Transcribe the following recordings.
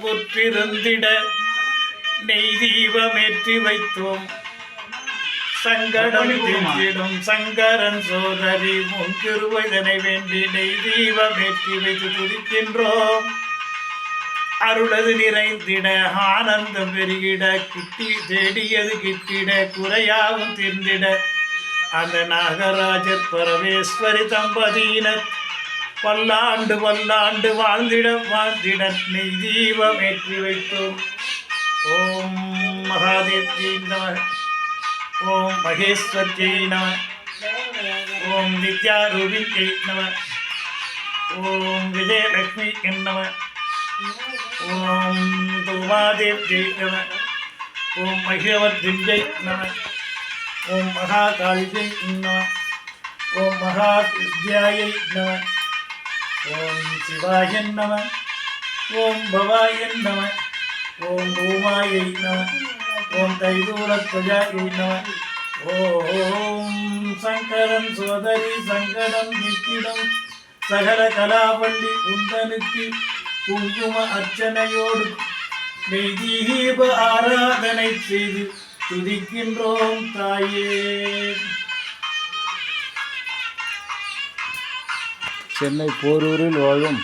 இன்புற்றிருந்திட நெய் தீபமேற்றி வைத்தோம். சங்கடம் தீர்த்திடும் சங்கரன் சோதரி முன்கிருவதனை வேண்டி நெய் தீபமேற்றி வைத்து துதிக்கின்றோம். அருளது நிறைந்திட ஆனந்தம் பெருகிட கிட்டி தேடியது கிட்டிட குறையாவும் தீர்ந்திட அந்த நாகராஜர் பரமேஸ்வரி தம்பதியினர் பல்லாண்டு பல்லாண்டு வாழ்ந்திட நெய் தீபம் ஏற்றி வைத்தோம். ஓம் மகாதேவ்ஜி நம. ஓம் மகேஸ்வர்ஜி நம. ஓம் வித்யாரூபிஜை நம. ஓம் விஜயலக்ஷ்மி நம. ஓம் துமாதேவ்ஜை நம. ஓம் மகிழவர்ஜை நம. ஓம் மகாகாளிஜை நம. ஓம் மகாவித்யாயை நம. ஓம் சிவாய நம. ஓம் பவாய நம. ஓம் பூமாயை நம. ஓம் தைதூரத்வஜாயை நம. ஓம் சங்கரன் சோதரி சங்கடம் நிக்கிடம் சகல கலாவள்ளி குந்தனுக்கு குங்கும அர்ச்சனையோடு நெய் தீப ஆராதனை செய்து துதிக்கின்றோம் தாயே. சென்னை போரூரில் வாழும்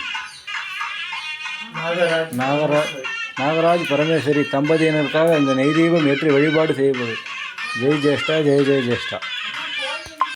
நாகராஜ் பரமேஸ்வரி தம்பதியினருக்காக இந்த நெய் தீபம் ஏற்றி வழிபாடு செய்யப்படும். ஜெய் ஜேஷ்டா, ஜெய் ஜெய் ஜேஷ்டா.